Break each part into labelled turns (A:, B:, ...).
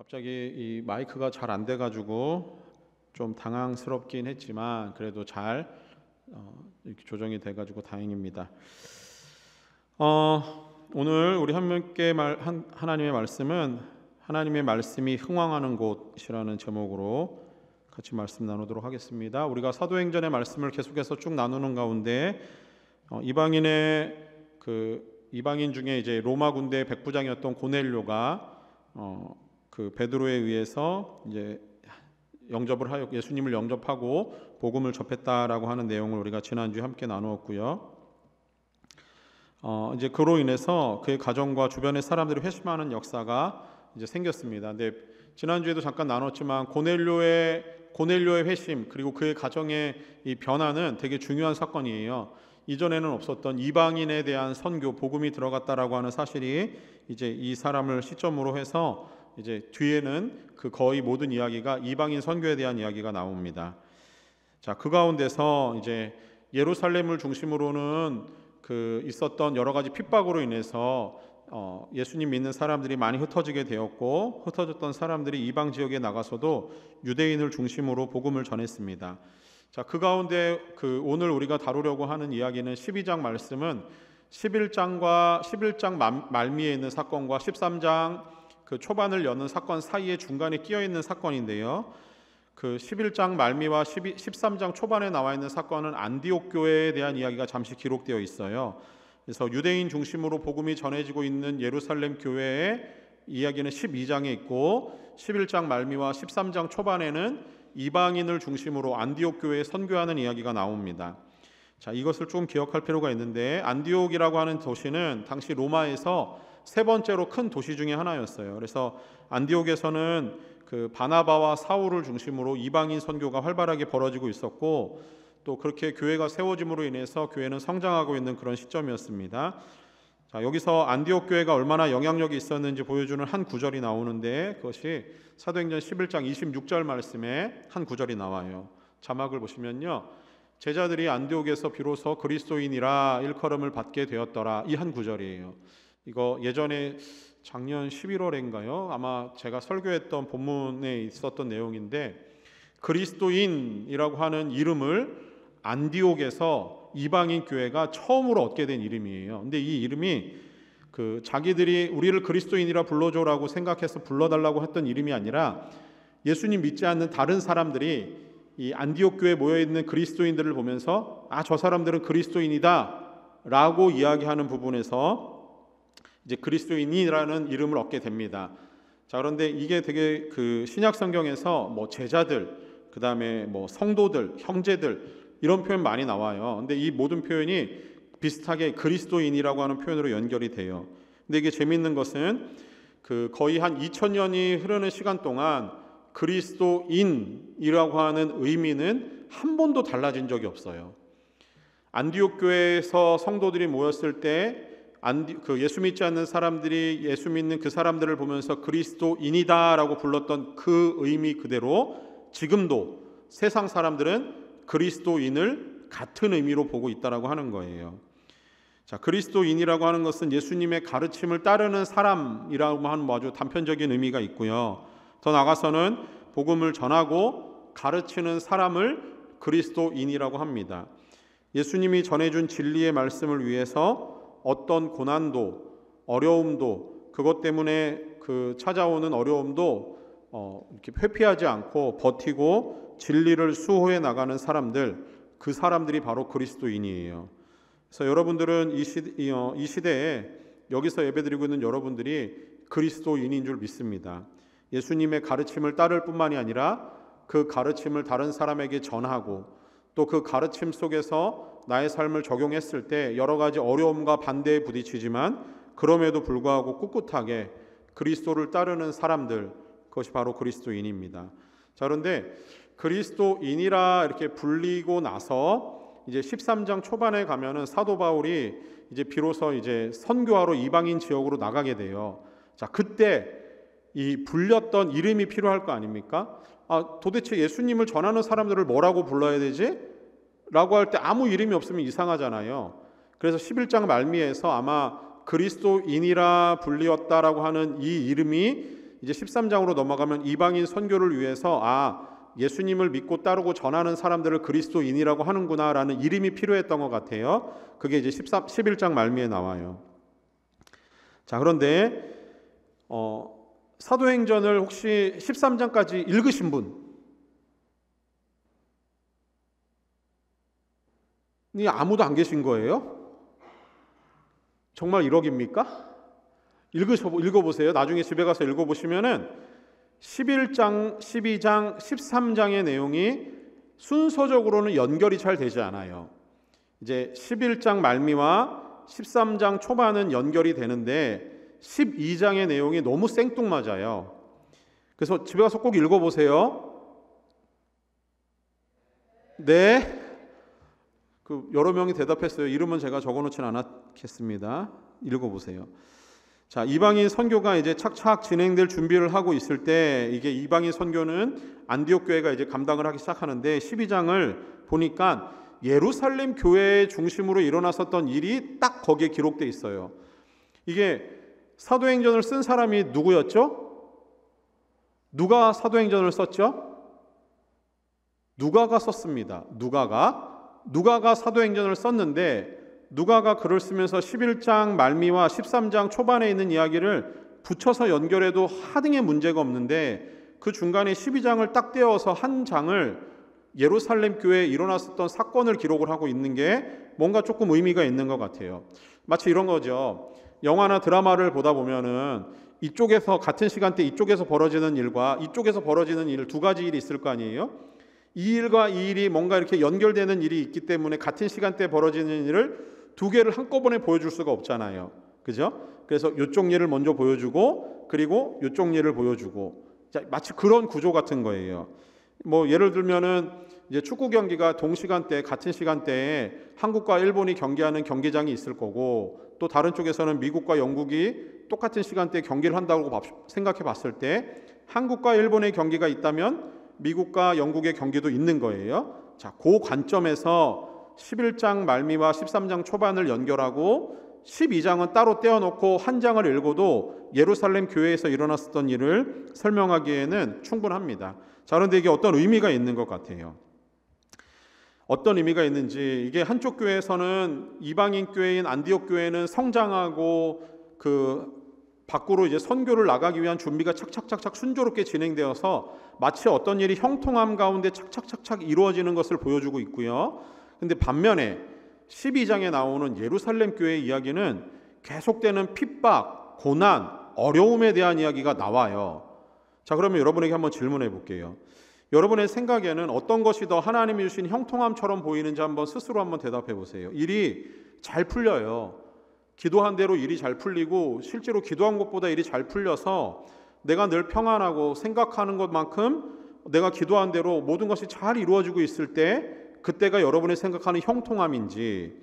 A: 갑자기 이 마이크가 잘 안 돼가지고 좀 당황스럽긴 했지만 그래도 잘 이렇게 조정이 돼가지고 다행입니다. 오늘 우리 함께 하나님의 말씀은 하나님의 말씀이 흥왕하는 곳이라는 제목으로 같이 말씀 나누도록 하겠습니다. 우리가 사도행전의 말씀을 계속해서 쭉 나누는 가운데 이방인 중에 이제 로마 군대 백부장이었던 고넬료가 그 베드로에 의해서 이제 영접을 하여 예수님을 영접하고 복음을 접했다라고 하는 내용을 우리가 지난주에 함께 나누었고요. 이제 그로 인해서 그의 가정과 주변의 사람들이 회심하는 역사가 이제 생겼습니다. 근데 지난주에도 잠깐 나눴지만 고넬료의 회심 그리고 그의 가정의 이 변화는 되게 중요한 사건이에요. 이전에는 없었던 이방인에 대한 선교, 복음이 들어갔다라고 하는 사실이 이제 이 사람을 시점으로 해서 이제 뒤에는 그 거의 모든 이야기가 이방인 선교에 대한 이야기가 나옵니다. 자, 그 가운데서 이제 예루살렘을 중심으로는 그 있었던 여러 가지 핍박으로 인해서 예수님 믿는 사람들이 많이 흩어지게 되었고, 흩어졌던 사람들이 이방 지역에 나가서도 유대인을 중심으로 복음을 전했습니다. 자, 그 가운데 오늘 우리가 다루려고 하는 이야기는 12장 말씀은 11장 말미에 있는 사건과 13장 그 초반을 여는 사건 사이에 중간에 끼어 있는 사건인데요. 그 11장 말미와 13장 초반에 나와 있는 사건은 안디옥 교회에 대한 이야기가 잠시 기록되어 있어요. 그래서 유대인 중심으로 복음이 전해지고 있는 예루살렘 교회의 이야기는 12장에 있고 11장 말미와 13장 초반에는 이방인을 중심으로 안디옥 교회에 선교하는 이야기가 나옵니다. 자, 이것을 좀 기억할 필요가 있는데 안디옥이라고 하는 도시는 당시 로마에서 세 번째로 큰 도시 중에 하나였어요. 그래서 안디옥에서는 그 바나바와 사울을 중심으로 이방인 선교가 활발하게 벌어지고 있었고 또 그렇게 교회가 세워짐으로 인해서 교회는 성장하고 있는 그런 시점이었습니다. 자, 여기서 안디옥 교회가 얼마나 영향력이 있었는지 보여주는 한 구절이 나오는데 그것이 사도행전 11장 26절 말씀에 한 구절이 나와요. 자막을 보시면요, 제자들이 안디옥에서 비로소 그리스도인이라 일컬음을 받게 되었더라, 이 한 구절이에요. 이거 예전에 작년 11월인가요? 아마 제가 설교했던 본문에 있었던 내용인데 그리스도인이라고 하는 이름을 안디옥에서 이방인 교회가 처음으로 얻게 된 이름이에요. 근데 이 이름이 자기들이 우리를 그리스도인이라 불러줘라고 생각해서 불러달라고 했던 이름이 아니라 예수님 믿지 않는 다른 사람들이 이 안디옥 교회에 모여있는 그리스도인들을 보면서 저 사람들은 그리스도인이다 라고 이야기하는 부분에서 이제 그리스도인이라는 이름을 얻게 됩니다. 자, 그런데 이게 되게 신약 성경에서 뭐 제자들, 그 다음에 뭐 성도들, 형제들 이런 표현 많이 나와요. 근데 이 모든 표현이 비슷하게 그리스도인이라고 하는 표현으로 연결이 돼요. 근데 이게 재밌는 것은 거의 한 2000년이 흐르는 시간 동안 그리스도인이라고 하는 의미는 한 번도 달라진 적이 없어요. 안디옥 교회에서 성도들이 모였을 때 예수 믿지 않는 사람들이 예수 믿는 그 사람들을 보면서 그리스도인이다라고 불렀던 그 의미 그대로 지금도 세상 사람들은 그리스도인을 같은 의미로 보고 있다라고 하는 거예요. 자, 그리스도인이라고 하는 것은 예수님의 가르침을 따르는 사람이라고 하는 아주 단편적인 의미가 있고요. 더 나아가서는 복음을 전하고 가르치는 사람을 그리스도인이라고 합니다. 예수님이 전해준 진리의 말씀을 위해서 어떤 고난도, 어려움도, 그것 때문에 찾아오는 어려움도 이렇게 회피하지 않고 버티고 진리를 수호해 나가는 사람들, 그 사람들이 바로 그리스도인이에요. 그래서 여러분들은 이 시대에 여기서 예배드리고 있는 여러분들이 그리스도인인 줄 믿습니다. 예수님의 가르침을 따를 뿐만이 아니라 그 가르침을 다른 사람에게 전하고 또 그 가르침 속에서 나의 삶을 적용했을 때 여러 가지 어려움과 반대에 부딪히지만 그럼에도 불구하고 꿋꿋하게 그리스도를 따르는 사람들, 그것이 바로 그리스도인입니다. 자, 그런데 그리스도인이라 이렇게 불리고 나서 이제 13장 초반에 가면은 사도 바울이 이제 비로소 이제 선교하러 이방인 지역으로 나가게 돼요. 자, 그때 이 불렸던 이름이 필요할 거 아닙니까? 도대체 예수님을 전하는 사람들을 뭐라고 불러야 되지? 라고 할 때 아무 이름이 없으면 이상하잖아요. 그래서 11장 말미에서 아마 그리스도인이라 불리었다라고 하는 이 이름이 이제 13장으로 넘어가면 이방인 선교를 위해서 예수님을 믿고 따르고 전하는 사람들을 그리스도인이라고 하는구나라는 이름이 필요했던 것 같아요. 그게 이제 11장 말미에 나와요. 자, 그런데 사도행전을 혹시 13장까지 읽으신 분? 아무도 안 계신 거예요? 정말 1억입니까? 읽어보세요. 나중에 집에 가서 읽어보시면은 11장, 12장, 13장의 내용이 순서적으로는 연결이 잘 되지 않아요. 이제 11장 말미와 13장 초반은 연결이 되는데 12장의 내용이 너무 생뚱맞아요. 그래서 집에 가서 꼭 읽어보세요. 네. 여러 명이 대답했어요. 이름은 제가 적어놓지는 않았겠습니다. 읽어보세요. 자, 이방인 선교가 이제 착착 진행될 준비를 하고 있을 때 이게 이방인 선교는 안디옥 교회가 이제 감당을 하기 시작하는데 12장을 보니까 예루살렘 교회 중심으로 일어났었던 일이 딱 거기에 기록돼 있어요. 이게 사도행전을 쓴 사람이 누구였죠? 누가 사도행전을 썼죠? 누가가 썼습니다. 누가가 사도행전을 썼는데 누가가 글을 쓰면서 11장 말미와 13장 초반에 있는 이야기를 붙여서 연결해도 하등의 문제가 없는데 그 중간에 12장을 딱 떼어서 한 장을 예루살렘 교회에 일어났었던 사건을 기록을 하고 있는 게 뭔가 조금 의미가 있는 것 같아요. 마치 이런 거죠. 영화나 드라마를 보다 보면은 이쪽에서 같은 시간대 이쪽에서 벌어지는 일과 이쪽에서 벌어지는 일, 두 가지 일이 있을 거 아니에요? 이 일과 이 일이 뭔가 이렇게 연결되는 일이 있기 때문에 같은 시간대에 벌어지는 일을 두 개를 한꺼번에 보여줄 수가 없잖아요. 그죠? 그래서 이쪽 일을 먼저 보여주고 그리고 이쪽 일을 보여주고, 마치 그런 구조 같은 거예요. 예를 들면은 이제 축구 경기가 동시간대 같은 시간대에 한국과 일본이 경기하는 경기장이 있을 거고 또 다른 쪽에서는 미국과 영국이 똑같은 시간대에 경기를 한다고 생각해 봤을 때 한국과 일본의 경기가 있다면 미국과 영국의 경기도 있는 거예요. 자, 그 관점에서 11장 말미와 13장 초반을 연결하고 12장은 따로 떼어놓고 한 장을 읽어도 예루살렘 교회에서 일어났었던 일을 설명하기에는 충분합니다. 자, 그런데 이게 어떤 의미가 있는 것 같아요. 어떤 의미가 있는지, 이게 한쪽 교회에서는 이방인 교회인 안디옥 교회는 성장하고 밖으로 이제 선교를 나가기 위한 준비가 착착착착 순조롭게 진행되어서 마치 어떤 일이 형통함 가운데 착착착착 이루어지는 것을 보여주고 있고요. 근데 반면에 12장에 나오는 예루살렘 교회의 이야기는 계속되는 핍박, 고난, 어려움에 대한 이야기가 나와요. 자, 그러면 여러분에게 한번 질문해 볼게요. 여러분의 생각에는 어떤 것이 더 하나님이 주신 형통함처럼 보이는지 한번 스스로 한번 대답해 보세요. 일이 잘 풀려요. 기도한 대로 일이 잘 풀리고 실제로 기도한 것보다 일이 잘 풀려서 내가 늘 평안하고 생각하는 것만큼 내가 기도한 대로 모든 것이 잘 이루어지고 있을 때 그때가 여러분이 생각하는 형통함인지,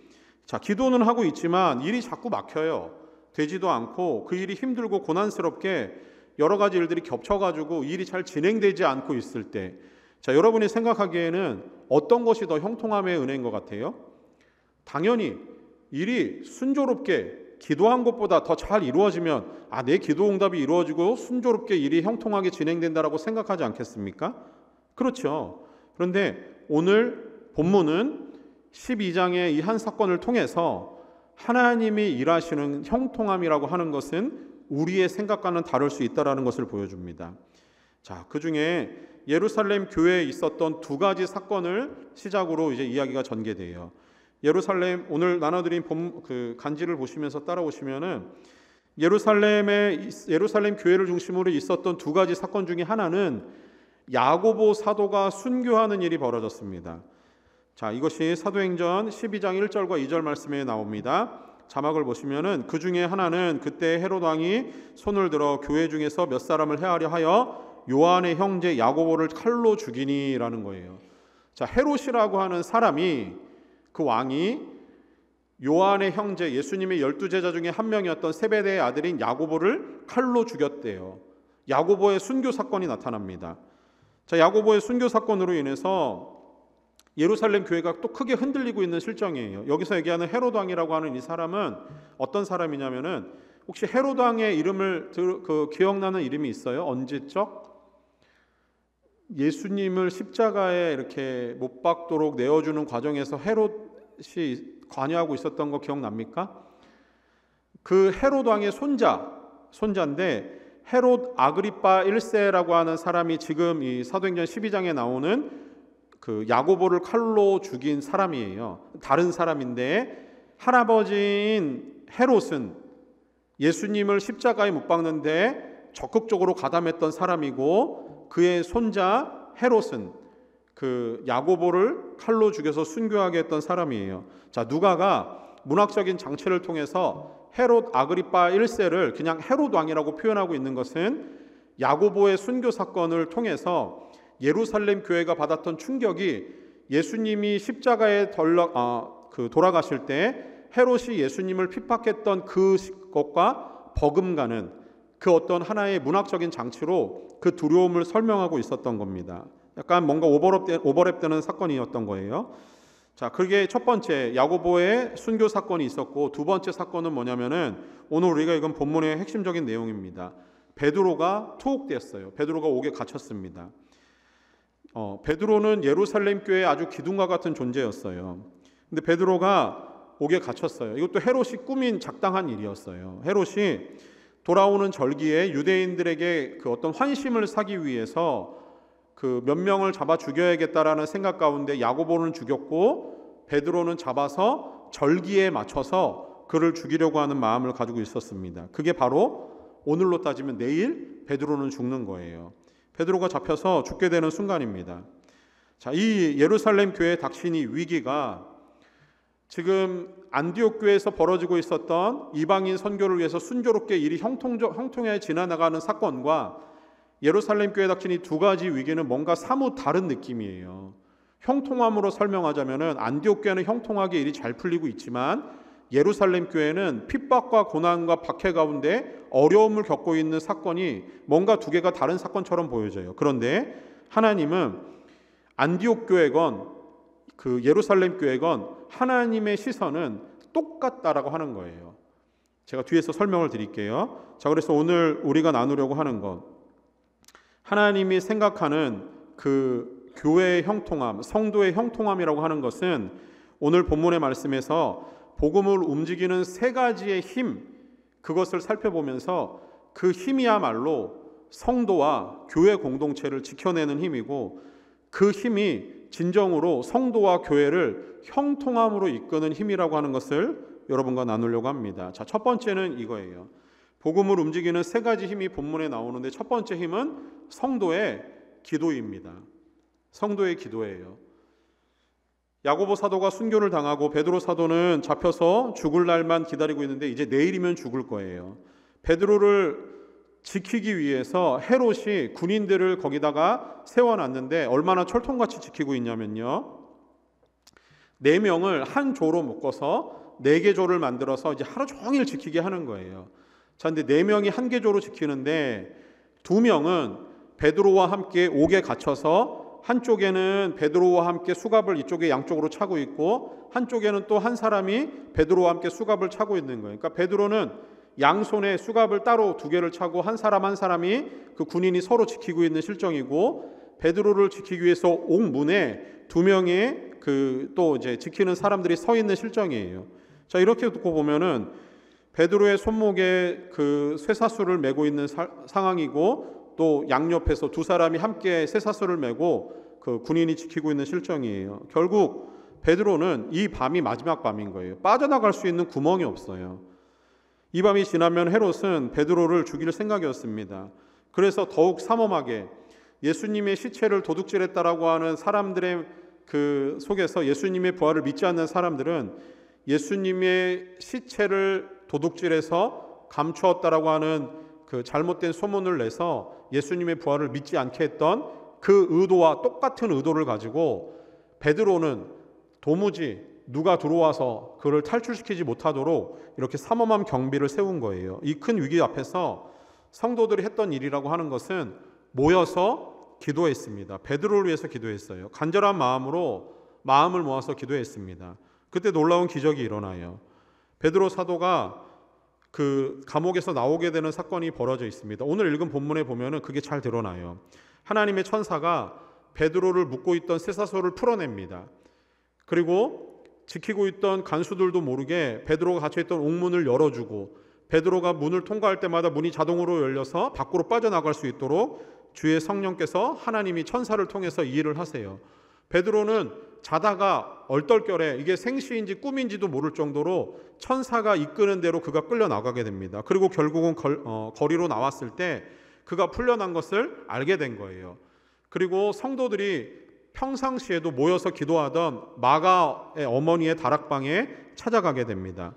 A: 자, 기도는 하고 있지만 일이 자꾸 막혀요. 되지도 않고 그 일이 힘들고 고난스럽게 여러 가지 일들이 겹쳐가지고 일이 잘 진행되지 않고 있을 때, 자, 여러분이 생각하기에는 어떤 것이 더 형통함의 은혜인 것 같아요? 당연히 일이 순조롭게 기도한 것보다 더 잘 이루어지면 내 기도 응답이 이루어지고 순조롭게 일이 형통하게 진행된다라고 생각하지 않겠습니까? 그렇죠. 그런데 오늘 본문은 12장의 이 한 사건을 통해서 하나님이 일하시는 형통함이라고 하는 것은 우리의 생각과는 다를 수 있다라는 것을 보여줍니다. 자, 그 중에 예루살렘 교회에 있었던 두 가지 사건을 시작으로 이제 이야기가 전개돼요. 예루살렘, 오늘 나눠드린 간지를 보시면서 따라오시면은 예루살렘 교회를 중심으로 있었던 두 가지 사건 중에 하나는 야고보 사도가 순교하는 일이 벌어졌습니다. 자, 이것이 사도행전 12장 1절과 2절 말씀에 나옵니다. 자막을 보시면은 그 중에 하나는 그때 헤롯 왕이 손을 들어 교회 중에서 몇 사람을 해하려 하여 요한의 형제 야고보를 칼로 죽이니라는 거예요. 자, 헤롯이라고 하는 사람이, 그 왕이 요한의 형제, 예수님의 12제자 중에 한 명이었던 세베대의 아들인 야고보를 칼로 죽였대요. 야고보의 순교 사건이 나타납니다. 자, 야고보의 순교 사건으로 인해서 예루살렘 교회가 또 크게 흔들리고 있는 실정이에요. 여기서 얘기하는 헤롯 왕이라고 하는 이 사람은 어떤 사람이냐면은 혹시 헤롯 왕의 이름을 기억나는 이름이 있어요? 언제적? 예수님을 십자가에 이렇게 못 박도록 내어주는 과정에서 헤롯이 관여하고 있었던 거 기억납니까? 그 헤롯 왕의 손자인데 헤롯 아그리파 1세라고 하는 사람이 지금 이 사도행전 12장에 나오는 그 야고보를 칼로 죽인 사람이에요. 다른 사람인데 할아버지인 헤롯은 예수님을 십자가에 못 박는데 적극적으로 가담했던 사람이고, 그의 손자 헤롯은 그 야고보를 칼로 죽여서 순교하게 했던 사람이에요. 자, 누가가 문학적인 장치를 통해서 헤롯 아그리파 1세를 그냥 헤롯 왕이라고 표현하고 있는 것은 야고보의 순교 사건을 통해서 예루살렘 교회가 받았던 충격이, 예수님이 십자가에 돌아가실 때 헤롯이 예수님을 핍박했던 그것과 버금가는 그 어떤 하나의 문학적인 장치로 그 두려움을 설명하고 있었던 겁니다. 약간 뭔가 오버랩되는 사건이었던 거예요. 자, 그게 첫 번째 야고보의 순교 사건이 있었고, 두 번째 사건은 뭐냐면은 오늘 우리가 읽은 본문의 핵심적인 내용입니다. 베드로가 투옥됐어요. 베드로가 옥에 갇혔습니다. 베드로는 예루살렘 교회의 아주 기둥과 같은 존재였어요. 근데 베드로가 옥에 갇혔어요. 이것도 헤롯이 꾸민 작당한 일이었어요. 헤롯이 돌아오는 절기에 유대인들에게 그 어떤 환심을 사기 위해서 그 몇 명을 잡아 죽여야겠다라는 생각 가운데 야고보는 죽였고 베드로는 잡아서 절기에 맞춰서 그를 죽이려고 하는 마음을 가지고 있었습니다. 그게 바로 오늘로 따지면 내일 베드로는 죽는 거예요. 베드로가 잡혀서 죽게 되는 순간입니다. 자, 이 예루살렘 교회에 닥친 이 위기가 지금 안디옥 교회에서 벌어지고 있었던 이방인 선교를 위해서 순조롭게 일이 형통해 지나가는 사건과 예루살렘 교회에 닥친 이 두 가지 위기는 뭔가 사뭇 다른 느낌이에요. 형통함으로 설명하자면은 안디옥 교회는 형통하게 일이 잘 풀리고 있지만 예루살렘 교회는 핍박과 고난과 박해 가운데 어려움을 겪고 있는 사건이 뭔가 두 개가 다른 사건처럼 보여져요. 그런데 하나님은 안디옥 교회건 그 예루살렘 교회건 하나님의 시선은 똑같다라고 하는 거예요. 제가 뒤에서 설명을 드릴게요. 자, 그래서 오늘 우리가 나누려고 하는 것, 하나님이 생각하는 그 교회의 형통함, 성도의 형통함이라고 하는 것은 오늘 본문의 말씀에서 복음을 움직이는 세 가지의 힘, 그것을 살펴보면서 그 힘이야말로 성도와 교회 공동체를 지켜내는 힘이고, 그 힘이 진정으로 성도와 교회를 형통함으로 이끄는 힘이라고 하는 것을 여러분과 나누려고 합니다. 자, 첫 번째는 이거예요. 복음을 움직이는 세 가지 힘이 본문에 나오는데 첫 번째 힘은 성도의 기도입니다. 성도의 기도예요. 야고보 사도가 순교를 당하고 베드로 사도는 잡혀서 죽을 날만 기다리고 있는데 이제 내일이면 죽을 거예요. 베드로를 지키기 위해서 헤롯이 군인들을 거기다가 세워놨는데 얼마나 철통같이 지키고 있냐면요, 4명을 한 조로 묶어서 4개 조를 만들어서 이제 하루 종일 지키게 하는 거예요. 자, 근데 4명이 한 개 조로 지키는데 2명은 베드로와 함께 옥에 갇혀서 한쪽에는 베드로와 함께 수갑을 이쪽에 양쪽으로 차고 있고 한쪽에는 또 한 사람이 베드로와 함께 수갑을 차고 있는 거예요. 그러니까 베드로는 양손에 수갑을 따로 2개를 차고 한 사람이 그 군인이 서로 지키고 있는 실정이고, 베드로를 지키기 위해서 옥문에 2명의 그 또 이제 지키는 사람들이 서 있는 실정이에요. 자, 이렇게 듣고 보면은 베드로의 손목에 그 쇠사슬을 메고 있는 상황이고, 또 양옆에서 2 사람이 함께 쇠사슬을 메고 그 군인이 지키고 있는 실정이에요. 결국 베드로는 이 밤이 마지막 밤인 거예요. 빠져나갈 수 있는 구멍이 없어요. 이 밤이 지나면 헤롯은 베드로를 죽일 생각이었습니다. 그래서 더욱 삼엄하게 예수님의 시체를 도둑질했다라고 하는 사람들의 그 속에서 예수님의 부활을 믿지 않는 사람들은 예수님의 시체를 도둑질해서 감추었다라고 하는 그 잘못된 소문을 내서 예수님의 부활을 믿지 않게 했던 그 의도와 똑같은 의도를 가지고 베드로는 도무지 누가 들어와서 그를 탈출시키지 못하도록 이렇게 삼엄한 경비를 세운 거예요. 이 큰 위기 앞에서 성도들이 했던 일이라고 하는 것은 모여서 기도했습니다. 베드로를 위해서 기도했어요. 간절한 마음으로 마음을 모아서 기도했습니다. 그때 놀라운 기적이 일어나요. 베드로 사도가 그 감옥에서 나오게 되는 사건이 벌어져 있습니다. 오늘 읽은 본문에 보면은 그게 잘 드러나요. 하나님의 천사가 베드로를 묶고 있던 쇠사슬을 풀어냅니다. 그리고 지키고 있던 간수들도 모르게 베드로가 갇혀있던 옥문을 열어주고, 베드로가 문을 통과할 때마다 문이 자동으로 열려서 밖으로 빠져나갈 수 있도록 주의 성령께서 하나님이 천사를 통해서 이 일을 하세요. 베드로는 자다가 얼떨결에 이게 생시인지 꿈인지도 모를 정도로 천사가 이끄는 대로 그가 끌려 나가게 됩니다. 그리고 결국은 거리로 나왔을 때 그가 풀려난 것을 알게 된 거예요. 그리고 성도들이 평상시에도 모여서 기도하던 마가의 어머니의 다락방에 찾아가게 됩니다.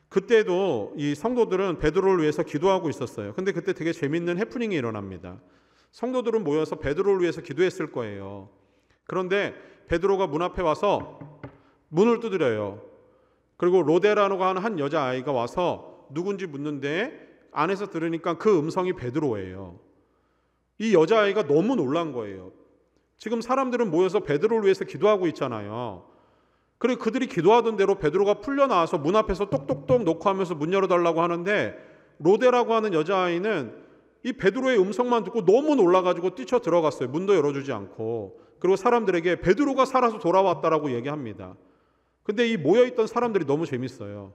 A: 그때도 이 성도들은 베드로를 위해서 기도하고 있었어요. 근데 그때 되게 재밌는 해프닝이 일어납니다. 성도들은 모여서 베드로를 위해서 기도했을 거예요. 그런데 베드로가 문 앞에 와서 문을 두드려요. 그리고 로데라노가 하는 한 여자아이가 와서 누군지 묻는데 안에서 들으니까 그 음성이 베드로예요. 이 여자아이가 너무 놀란 거예요. 지금 사람들은 모여서 베드로를 위해서 기도하고 있잖아요. 그리고 그들이 기도하던 대로 베드로가 풀려나와서 문 앞에서 똑똑똑 놓고 하면서 문 열어달라고 하는데, 로데라고 하는 여자아이는 이 베드로의 음성만 듣고 너무 놀라가지고 뛰쳐 들어갔어요. 문도 열어주지 않고. 그리고 사람들에게 베드로가 살아서 돌아왔다라고 얘기합니다. 근데 이 모여있던 사람들이 너무 재밌어요.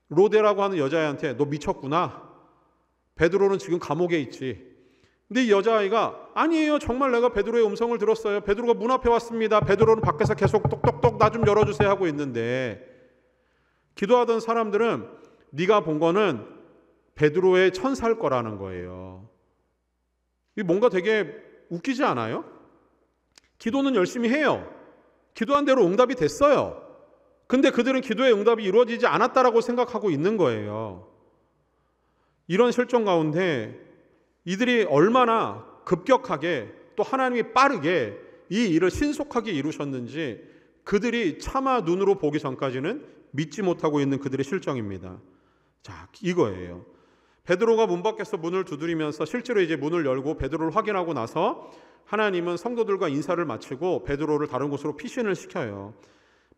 A: 로데라고 하는 여자애한테 너 미쳤구나. 베드로는 지금 감옥에 있지. 근데 이 여자아이가 아니에요. 정말 내가 베드로의 음성을 들었어요. 베드로가 문 앞에 왔습니다. 베드로는 밖에서 계속 똑똑똑 나 좀 열어주세요 하고 있는데, 기도하던 사람들은 네가 본 거는 베드로의 천사일 거라는 거예요. 이 뭔가 되게 웃기지 않아요? 기도는 열심히 해요. 기도한 대로 응답이 됐어요. 근데 그들은 기도의 응답이 이루어지지 않았다라고 생각하고 있는 거예요. 이런 실정 가운데 이들이 얼마나 급격하게 또 하나님이 빠르게 이 일을 신속하게 이루셨는지 그들이 차마 눈으로 보기 전까지는 믿지 못하고 있는 그들의 실정입니다. 자, 이거예요. 베드로가 문 밖에서 문을 두드리면서 실제로 이제 문을 열고 베드로를 확인하고 나서 하나님은 성도들과 인사를 마치고 베드로를 다른 곳으로 피신을 시켜요.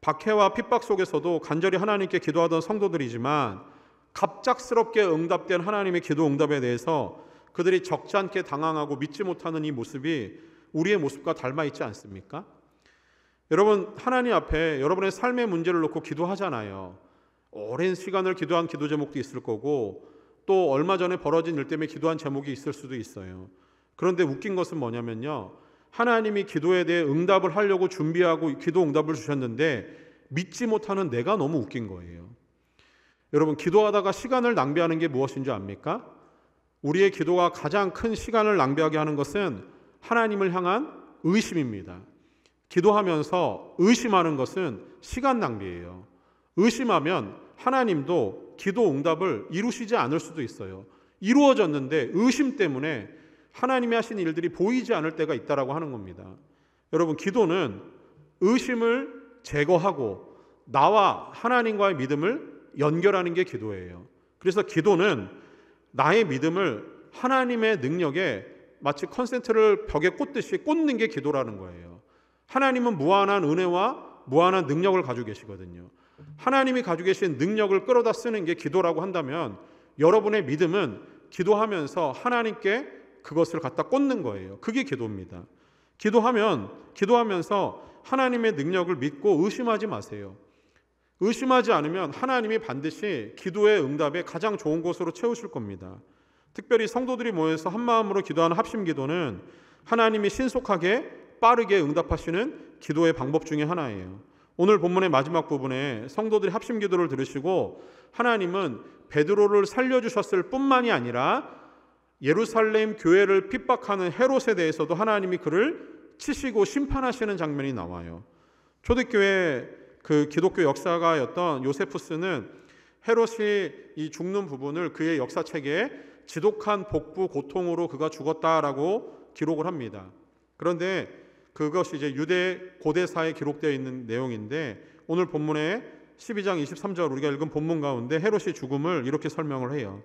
A: 박해와 핍박 속에서도 간절히 하나님께 기도하던 성도들이지만 갑작스럽게 응답된 하나님의 기도 응답에 대해서 그들이 적잖게 당황하고 믿지 못하는 이 모습이 우리의 모습과 닮아 있지 않습니까? 여러분, 하나님 앞에 여러분의 삶의 문제를 놓고 기도하잖아요. 오랜 시간을 기도한 기도 제목도 있을 거고 또 얼마 전에 벌어진 일 때문에 기도한 제목이 있을 수도 있어요. 그런데 웃긴 것은 뭐냐면요, 하나님이 기도에 대해 응답을 하려고 준비하고 기도 응답을 주셨는데 믿지 못하는 내가 너무 웃긴 거예요. 여러분, 기도하다가 시간을 낭비하는 게 무엇인지 압니까? 우리의 기도가 가장 큰 시간을 낭비하게 하는 것은 하나님을 향한 의심입니다. 기도하면서 의심하는 것은 시간 낭비예요. 의심하면 하나님도 기도 응답을 이루시지 않을 수도 있어요. 이루어졌는데 의심 때문에 하나님이 하신 일들이 보이지 않을 때가 있다라고 하는 겁니다. 여러분, 기도는 의심을 제거하고 나와 하나님과의 믿음을 연결하는 게 기도예요. 그래서 기도는 나의 믿음을 하나님의 능력에 마치 컨센트를 벽에 꽂듯이 꽂는 게 기도라는 거예요. 하나님은 무한한 은혜와 무한한 능력을 가지고 계시거든요. 하나님이 가지고 계신 능력을 끌어다 쓰는 게 기도라고 한다면 여러분의 믿음은 기도하면서 하나님께 그것을 갖다 꽂는 거예요. 그게 기도입니다. 기도하면서 하나님의 능력을 믿고 의심하지 마세요. 의심하지 않으면 하나님이 반드시 기도의 응답에 가장 좋은 곳으로 채우실 겁니다. 특별히 성도들이 모여서 한마음으로 기도하는 합심기도는 하나님이 신속하게 빠르게 응답하시는 기도의 방법 중에 하나예요. 오늘 본문의 마지막 부분에 성도들이 합심기도를 들으시고 하나님은 베드로를 살려주셨을 뿐만이 아니라 예루살렘 교회를 핍박하는 헤롯에 대해서도 하나님이 그를 치시고 심판하시는 장면이 나와요. 초대교회 그 기독교 역사가였던 요세푸스는 헤롯이 이 죽는 부분을 그의 역사책에 지독한 복부 고통으로 그가 죽었다라고 기록을 합니다. 그런데 그것이 이제 유대 고대사에 기록되어 있는 내용인데 오늘 본문의 12장 23절 우리가 읽은 본문 가운데 헤롯의 죽음을 이렇게 설명을 해요.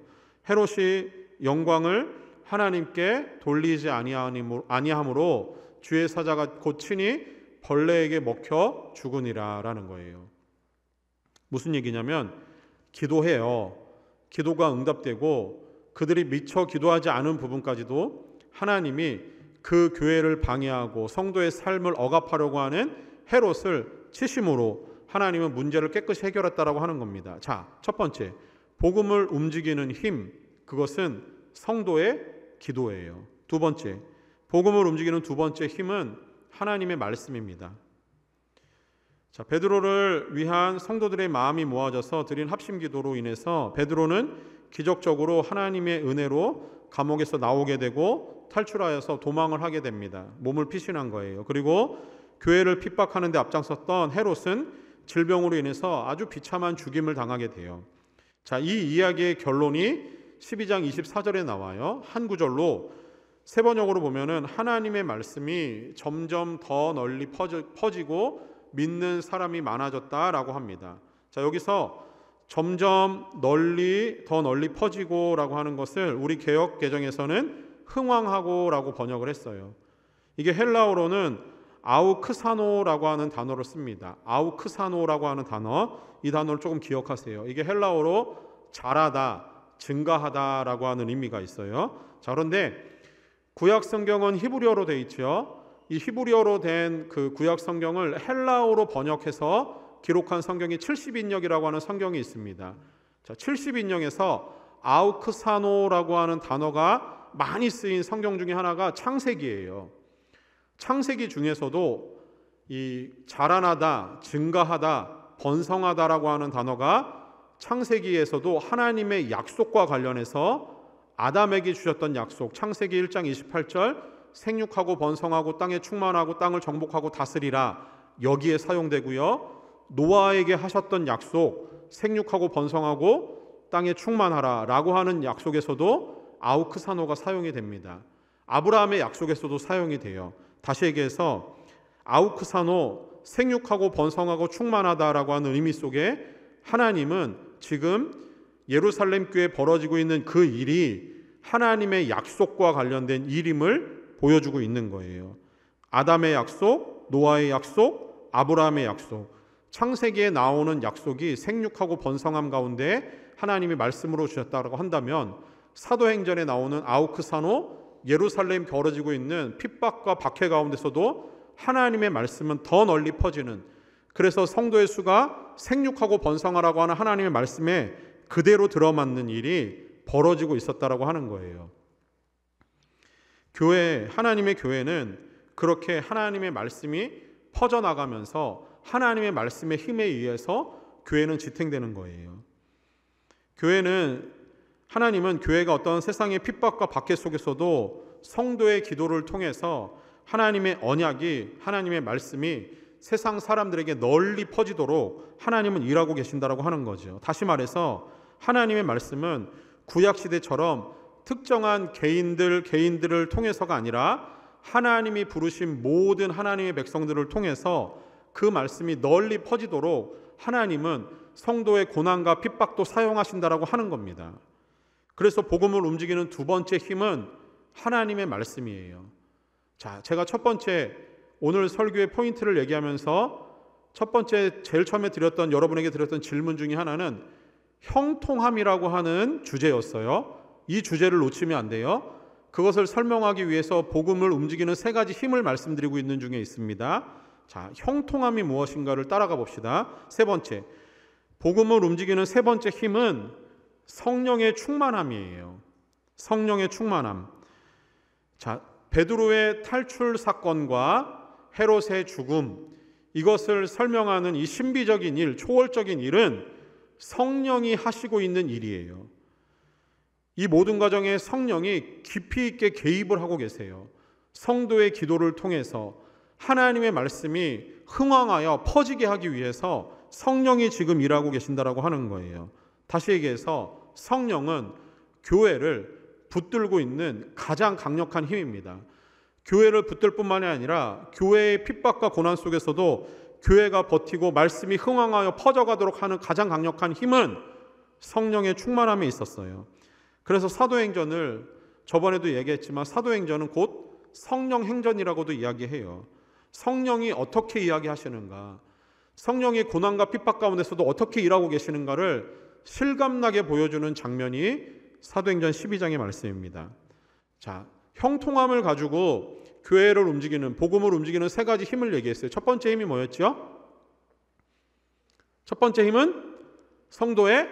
A: 헤롯이 영광을 하나님께 돌리지 아니함으로 주의 사자가 곧 친히 벌레에게 먹혀 죽으니라 라는 거예요. 무슨 얘기냐면 기도해요. 기도가 응답되고 그들이 미처 기도하지 않은 부분까지도 하나님이 그 교회를 방해하고 성도의 삶을 억압하려고 하는 헤롯을 치심으로 하나님은 문제를 깨끗이 해결했다라고 하는 겁니다. 자, 첫 번째, 복음을 움직이는 힘, 그것은 성도의 기도예요. 두 번째, 복음을 움직이는 두 번째 힘은 하나님의 말씀입니다. 자, 베드로를 위한 성도들의 마음이 모아져서 드린 합심 기도로 인해서 베드로는 기적적으로 하나님의 은혜로 감옥에서 나오게 되고 탈출하여서 도망을 하게 됩니다. 몸을 피신한 거예요. 그리고 교회를 핍박하는 데 앞장섰던 헤롯은 질병으로 인해서 아주 비참한 죽임을 당하게 돼요. 자, 이 이야기의 결론이 12장 24절에 나와요. 한 구절로 세 번역으로 보면은 하나님의 말씀이 점점 더 널리 퍼지고 믿는 사람이 많아졌다라고 합니다. 자, 여기서 점점 더 널리 퍼지고라고 하는 것을 우리 개역 개정에서는 흥왕하고라고 번역을 했어요. 이게 헬라어로는 아우크사노라고 하는 단어를 씁니다. 아우크사노라고 하는 단어, 이 단어를 조금 기억하세요. 이게 헬라어로 자라다, 증가하다라고 하는 의미가 있어요. 자, 그런데 구약 성경은 히브리어로 돼 있죠. 이 히브리어로 된 그 구약 성경을 헬라어로 번역해서 기록한 성경이 70인역이라고 하는 성경이 있습니다. 자, 70인역에서 아우크사노라고 하는 단어가 많이 쓰인 성경 중에 하나가 창세기예요. 창세기 중에서도 이 자라나다, 증가하다, 번성하다라고 하는 단어가 창세기에서도 하나님의 약속과 관련해서 아담에게 주셨던 약속, 창세기 1장 28절 생육하고 번성하고 땅에 충만하고 땅을 정복하고 다스리라, 여기에 사용되고요. 노아에게 하셨던 약속, 생육하고 번성하고 땅에 충만하라 라고 하는 약속에서도 아우크사노가 사용이 됩니다. 아브라함의 약속에서도 사용이 돼요. 다시 얘기해서 아우크사노, 생육하고 번성하고 충만하다라고 하는 의미 속에 하나님은 지금 예루살렘 교회에 벌어지고 있는 그 일이 하나님의 약속과 관련된 일임을 보여주고 있는 거예요. 아담의 약속, 노아의 약속, 아브라함의 약속, 창세기에 나오는 약속이 생육하고 번성함 가운데 하나님이 말씀으로 주셨다고 한다면 사도행전에 나오는 아우크사노, 예루살렘 벌어지고 있는 핍박과 박해 가운데서도 하나님의 말씀은 더 널리 퍼지는, 그래서 성도의 수가 생육하고 번성하라고 하는 하나님의 말씀에 그대로 들어맞는 일이 벌어지고 있었다라고 하는 거예요. 하나님의 교회는 그렇게 하나님의 말씀이 퍼져나가면서 하나님의 말씀의 힘에 의해서 교회는 지탱되는 거예요. 하나님은 교회가 어떤 세상의 핍박과 박해 속에서도 성도의 기도를 통해서 하나님의 언약이, 하나님의 말씀이 세상 사람들에게 널리 퍼지도록 하나님은 일하고 계신다라고 하는 거죠. 다시 말해서 하나님의 말씀은 구약시대처럼 특정한 개인들을 통해서가 아니라 하나님이 부르신 모든 하나님의 백성들을 통해서 그 말씀이 널리 퍼지도록 하나님은 성도의 고난과 핍박도 사용하신다라고 하는 겁니다. 그래서 복음을 움직이는 두 번째 힘은 하나님의 말씀이에요. 자, 제가 첫 번째 오늘 설교의 포인트를 얘기하면서 첫 번째 제일 처음에 여러분에게 드렸던 질문 중에 하나는 형통함이라고 하는 주제였어요. 이 주제를 놓치면 안 돼요. 그것을 설명하기 위해서 복음을 움직이는 세 가지 힘을 말씀드리고 있는 중에 있습니다. 자, 형통함이 무엇인가를 따라가 봅시다. 세 번째, 복음을 움직이는 세 번째 힘은 성령의 충만함이에요. 성령의 충만함. 자, 베드로의 탈출 사건과 헤롯의 죽음, 이것을 설명하는 이 신비적인 일, 초월적인 일은 성령이 하시고 있는 일이에요. 이 모든 과정에 성령이 깊이 있게 개입을 하고 계세요. 성도의 기도를 통해서 하나님의 말씀이 흥왕하여 퍼지게 하기 위해서 성령이 지금 일하고 계신다라고 하는 거예요. 다시 얘기해서 성령은 교회를 붙들고 있는 가장 강력한 힘입니다. 교회를 붙들 뿐만이 아니라 교회의 핍박과 고난 속에서도 교회가 버티고 말씀이 흥왕하여 퍼져가도록 하는 가장 강력한 힘은 성령의 충만함에 있었어요. 그래서 사도행전을 저번에도 얘기했지만 사도행전은 곧 성령 행전이라고도 이야기해요. 성령이 어떻게 이야기하시는가, 성령의 고난과 핍박 가운데서도 어떻게 일하고 계시는가를 실감나게 보여주는 장면이 사도행전 12장의 말씀입니다. 자, 형통함을 가지고 교회를 움직이는, 복음을 움직이는 세 가지 힘을 얘기했어요. 첫 번째 힘이 뭐였죠? 첫 번째 힘은 성도의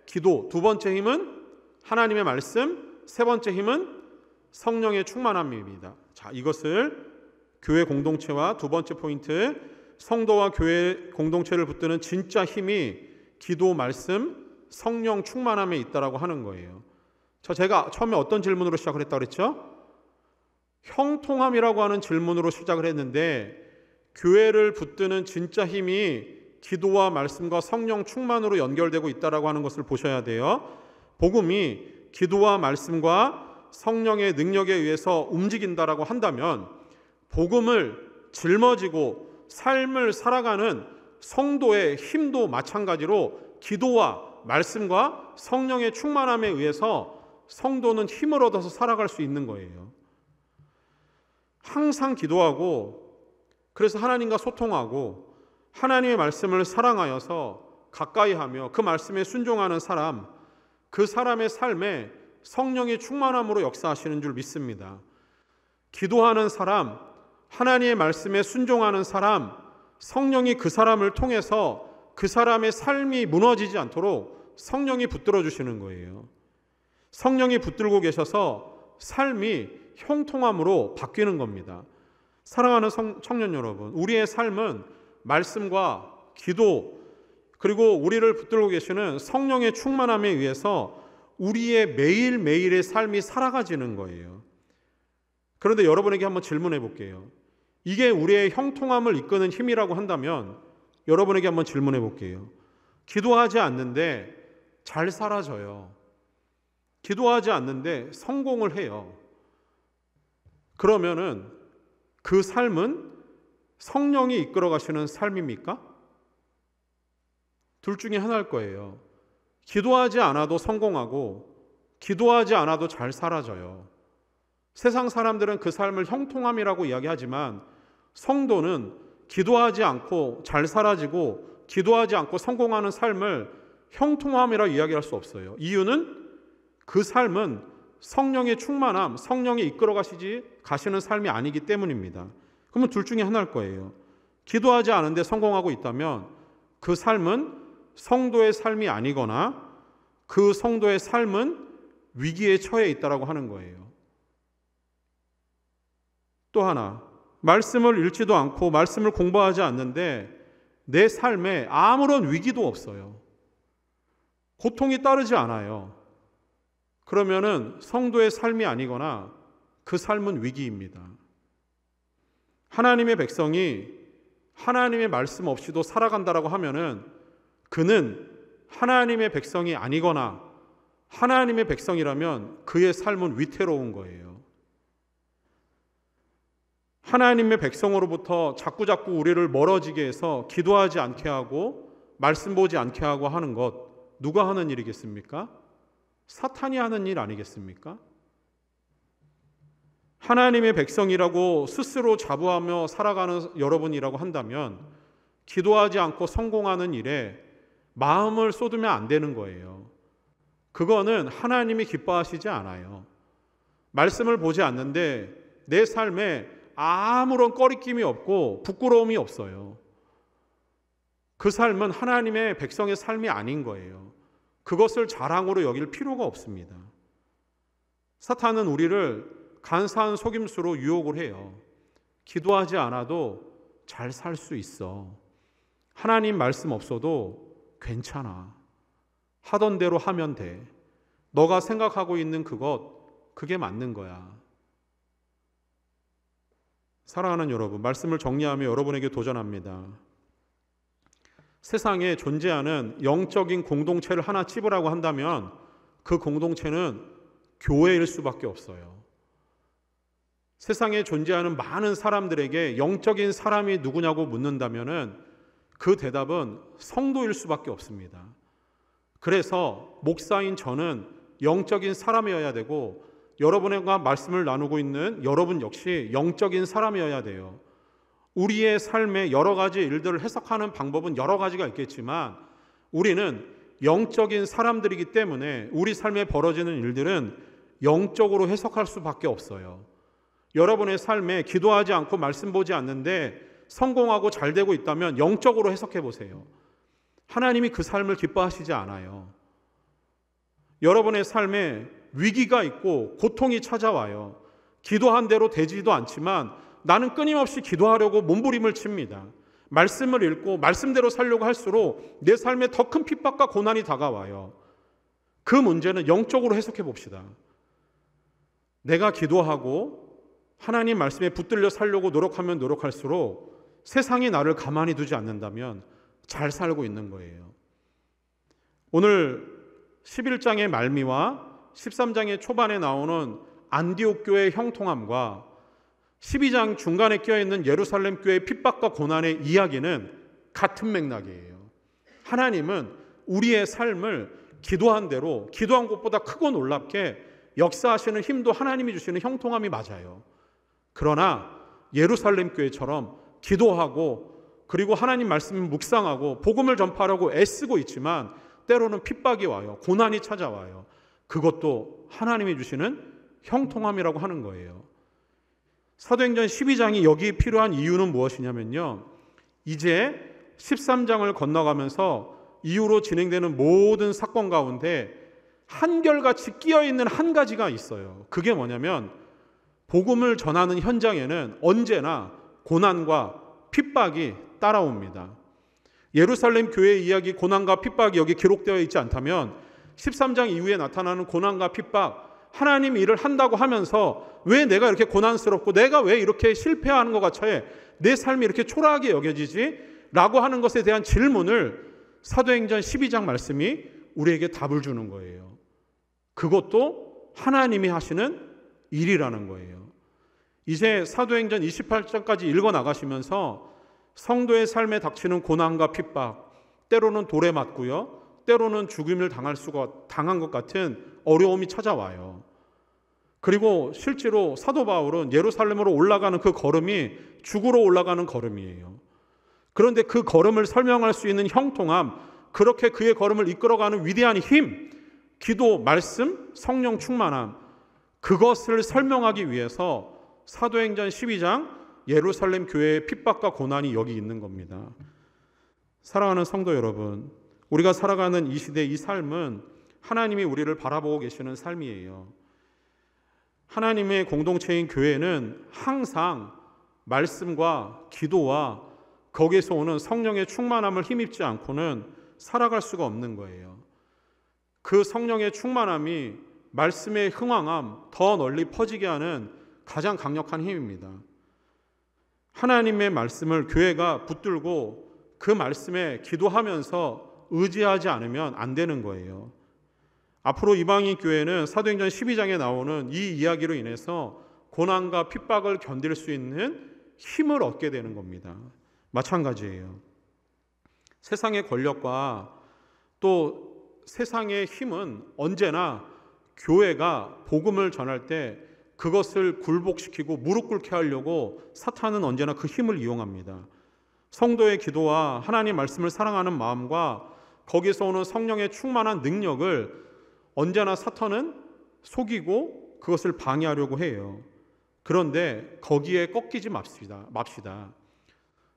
A: 기도, 두 번째 힘은 하나님의 말씀, 세 번째 힘은 성령의 충만함입니다. 자, 이것을 교회 공동체와 두 번째 포인트, 성도와 교회 공동체를 붙드는 진짜 힘이 기도, 말씀, 성령 충만함에 있다라고 하는 거예요. 제가 처음에 어떤 질문으로 시작을 했다고 그랬죠? 형통함이라고 하는 질문으로 시작을 했는데, 교회를 붙드는 진짜 힘이 기도와 말씀과 성령 충만으로 연결되고 있다라고 하는 것을 보셔야 돼요. 복음이 기도와 말씀과 성령의 능력에 의해서 움직인다라고 한다면, 복음을 짊어지고 삶을 살아가는 성도의 힘도 마찬가지로 기도와 말씀과 성령의 충만함에 의해서 성도는 힘을 얻어서 살아갈 수 있는 거예요. 항상 기도하고, 그래서 하나님과 소통하고 하나님의 말씀을 사랑하여서 가까이하며 그 말씀에 순종하는 사람, 그 사람의 삶에 성령의 충만함으로 역사하시는 줄 믿습니다. 기도하는 사람, 하나님의 말씀에 순종하는 사람, 성령이 그 사람을 통해서 그 사람의 삶이 무너지지 않도록 성령이 붙들어 주시는 거예요. 성령이 붙들고 계셔서 삶이 형통함으로 바뀌는 겁니다. 사랑하는 청년 여러분, 우리의 삶은 말씀과 기도, 그리고 우리를 붙들고 계시는 성령의 충만함에 의해서 우리의 매일매일의 삶이 살아가지는 거예요. 그런데 여러분에게 한번 질문해 볼게요. 이게 우리의 형통함을 이끄는 힘이라고 한다면 여러분에게 한번 질문해 볼게요. 기도하지 않는데 잘 살아져요. 기도하지 않는데 성공을 해요. 그러면은 그 삶은 성령이 이끌어 가시는 삶입니까? 둘 중에 하나일 거예요. 기도하지 않아도 성공하고 기도하지 않아도 잘 살아져요. 세상 사람들은 그 삶을 형통함이라고 이야기하지만 성도는 기도하지 않고 잘 살아지고 기도하지 않고 성공하는 삶을 형통함이라고 이야기할 수 없어요. 이유는 그 삶은 성령의 충만함, 성령이 이끌어 가시는 삶이 아니기 때문입니다. 그러면 둘 중에 하나일 거예요. 기도하지 않은데 성공하고 있다면 그 삶은 성도의 삶이 아니거나 그 성도의 삶은 위기에 처해 있다라고 하는 거예요. 또 하나, 말씀을 읽지도 않고 말씀을 공부하지 않는데 내 삶에 아무런 위기도 없어요. 고통이 따르지 않아요. 그러면은 성도의 삶이 아니거나 그 삶은 위기입니다. 하나님의 백성이 하나님의 말씀 없이도 살아간다라고 하면은 그는 하나님의 백성이 아니거나 하나님의 백성이라면 그의 삶은 위태로운 거예요. 하나님의 백성으로부터 자꾸자꾸 우리를 멀어지게 해서 기도하지 않게 하고 말씀 보지 않게 하고 하는 것, 누가 하는 일이겠습니까? 사탄이 하는 일 아니겠습니까? 하나님의 백성이라고 스스로 자부하며 살아가는 여러분이라고 한다면 기도하지 않고 성공하는 일에 마음을 쏟으면 안 되는 거예요. 그거는 하나님이 기뻐하시지 않아요. 말씀을 보지 않는데 내 삶에 아무런 꺼리낌이 없고 부끄러움이 없어요. 그 삶은 하나님의 백성의 삶이 아닌 거예요. 그것을 자랑으로 여길 필요가 없습니다. 사탄은 우리를 간사한 속임수로 유혹을 해요. 기도하지 않아도 잘 살 수 있어. 하나님 말씀 없어도 괜찮아. 하던 대로 하면 돼. 너가 생각하고 있는 그게 맞는 거야. 사랑하는 여러분, 말씀을 정리하며 여러분에게 도전합니다. 세상에 존재하는 영적인 공동체를 하나 찝으라고 한다면 그 공동체는 교회일 수밖에 없어요. 세상에 존재하는 많은 사람들에게 영적인 사람이 누구냐고 묻는다면 그 대답은 성도일 수밖에 없습니다. 그래서 목사인 저는 영적인 사람이어야 되고 여러분과 말씀을 나누고 있는 여러분 역시 영적인 사람이어야 돼요. 우리의 삶의 여러 가지 일들을 해석하는 방법은 여러 가지가 있겠지만 우리는 영적인 사람들이기 때문에 우리 삶에 벌어지는 일들은 영적으로 해석할 수밖에 없어요. 여러분의 삶에 기도하지 않고 말씀 보지 않는데 성공하고 잘 되고 있다면 영적으로 해석해 보세요. 하나님이 그 삶을 기뻐하시지 않아요. 여러분의 삶에 위기가 있고 고통이 찾아와요. 기도한 대로 되지도 않지만 나는 끊임없이 기도하려고 몸부림을 칩니다. 말씀을 읽고 말씀대로 살려고 할수록 내 삶에 더 큰 핍박과 고난이 다가와요. 그 문제는 영적으로 해석해 봅시다. 내가 기도하고 하나님 말씀에 붙들려 살려고 노력하면 노력할수록 세상이 나를 가만히 두지 않는다면 잘 살고 있는 거예요. 오늘 11장의 말미와 13장의 초반에 나오는 안디옥 교회의 형통함과 12장 중간에 껴있는 예루살렘 교회의 핍박과 고난의 이야기는 같은 맥락이에요. 하나님은 우리의 삶을 기도한 대로, 기도한 것보다 크고 놀랍게 역사하시는 힘도 하나님이 주시는 형통함이 맞아요. 그러나 예루살렘 교회처럼 기도하고 그리고 하나님 말씀을 묵상하고 복음을 전파하려고 애쓰고 있지만 때로는 핍박이 와요. 고난이 찾아와요. 그것도 하나님이 주시는 형통함이라고 하는 거예요. 사도행전 12장이 여기 필요한 이유는 무엇이냐면요, 이제 13장을 건너가면서 이후로 진행되는 모든 사건 가운데 한결같이 끼어있는 한 가지가 있어요. 그게 뭐냐면 복음을 전하는 현장에는 언제나 고난과 핍박이 따라옵니다. 예루살렘 교회의 이야기, 고난과 핍박이 여기 기록되어 있지 않다면 13장 이후에 나타나는 고난과 핍박, 하나님 일을 한다고 하면서 왜 내가 이렇게 고난스럽고 내가 왜 이렇게 실패하는 것 같아 내 삶이 이렇게 초라하게 여겨지지? 라고 하는 것에 대한 질문을 사도행전 12장 말씀이 우리에게 답을 주는 거예요. 그것도 하나님이 하시는 일이라는 거예요. 이제 사도행전 28장까지 읽어 나가시면서 성도의 삶에 닥치는 고난과 핍박, 때로는 돌에 맞고요, 때로는 죽임을 당한 것 같은 어려움이 찾아와요. 그리고 실제로 사도 바울은 예루살렘으로 올라가는 그 걸음이 죽으러 올라가는 걸음이에요. 그런데 그 걸음을 설명할 수 있는 형통함, 그렇게 그의 걸음을 이끌어가는 위대한 힘, 기도, 말씀, 성령 충만함, 그것을 설명하기 위해서 사도행전 12장 예루살렘 교회의 핍박과 고난이 여기 있는 겁니다. 사랑하는 성도 여러분, 우리가 살아가는 이 시대, 이 삶은 하나님이 우리를 바라보고 계시는 삶이에요. 하나님의 공동체인 교회는 항상 말씀과 기도와 거기에서 오는 성령의 충만함을 힘입지 않고는 살아갈 수가 없는 거예요. 그 성령의 충만함이 말씀의 흥왕함, 더 널리 퍼지게 하는 가장 강력한 힘입니다. 하나님의 말씀을 교회가 붙들고 그 말씀에 기도하면서 의지하지 않으면 안 되는 거예요. 앞으로 이방인 교회는 사도행전 12장에 나오는 이 이야기로 인해서 고난과 핍박을 견딜 수 있는 힘을 얻게 되는 겁니다. 마찬가지예요. 세상의 권력과 또 세상의 힘은 언제나 교회가 복음을 전할 때 그것을 굴복시키고 무릎 꿇게 하려고 사탄은 언제나 그 힘을 이용합니다. 성도의 기도와 하나님 말씀을 사랑하는 마음과 거기서 오는 성령의 충만한 능력을 언제나 사탄은 속이고 그것을 방해하려고 해요. 그런데 거기에 꺾이지 맙시다.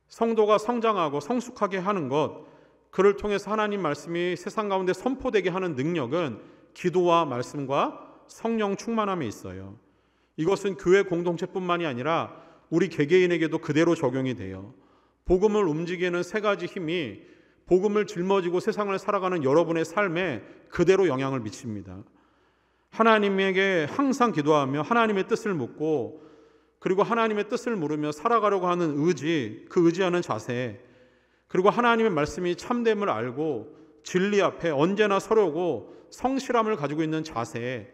A: 성도가 성장하고 성숙하게 하는 것, 그를 통해서 하나님 말씀이 세상 가운데 선포되게 하는 능력은 기도와 말씀과 성령 충만함에 있어요. 이것은 교회 공동체뿐만이 아니라 우리 개개인에게도 그대로 적용이 돼요. 복음을 움직이는 세 가지 힘이 복음을 짊어지고 세상을 살아가는 여러분의 삶에 그대로 영향을 미칩니다. 하나님에게 항상 기도하며 하나님의 뜻을 묻고 그리고 하나님의 뜻을 물으며 살아가려고 하는 의지, 그 의지하는 자세, 그리고 하나님의 말씀이 참됨을 알고 진리 앞에 언제나 서려고 성실함을 가지고 있는 자세,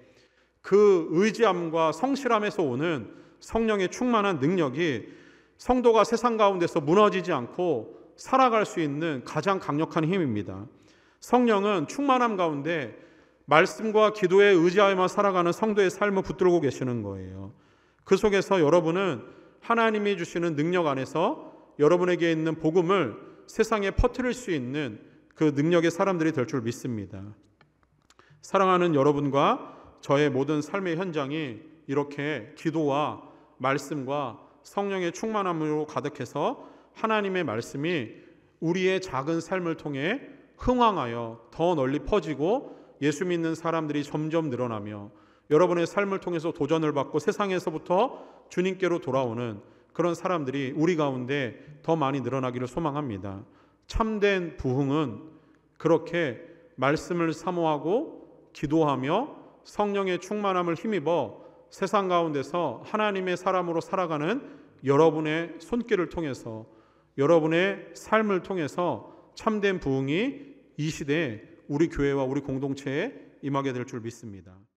A: 그 의지함과 성실함에서 오는 성령의 충만한 능력이 성도가 세상 가운데서 무너지지 않고 살아갈 수 있는 가장 강력한 힘입니다. 성령은 충만함 가운데 말씀과 기도에 의지하여만 살아가는 성도의 삶을 붙들고 계시는 거예요. 그 속에서 여러분은 하나님이 주시는 능력 안에서 여러분에게 있는 복음을 세상에 퍼뜨릴 수 있는 그 능력의 사람들이 될 줄 믿습니다. 사랑하는 여러분과 저의 모든 삶의 현장이 이렇게 기도와 말씀과 성령의 충만함으로 가득해서 하나님의 말씀이 우리의 작은 삶을 통해 흥왕하여 더 널리 퍼지고 예수 믿는 사람들이 점점 늘어나며 여러분의 삶을 통해서 도전을 받고 세상에서부터 주님께로 돌아오는 그런 사람들이 우리 가운데 더 많이 늘어나기를 소망합니다. 참된 부흥은 그렇게 말씀을 사모하고 기도하며 성령의 충만함을 힘입어 세상 가운데서 하나님의 사람으로 살아가는 여러분의 손길을 통해서 여러분의 삶을 통해서 참된 부흥이 이 시대에 우리 교회와 우리 공동체에 임하게 될 줄 믿습니다.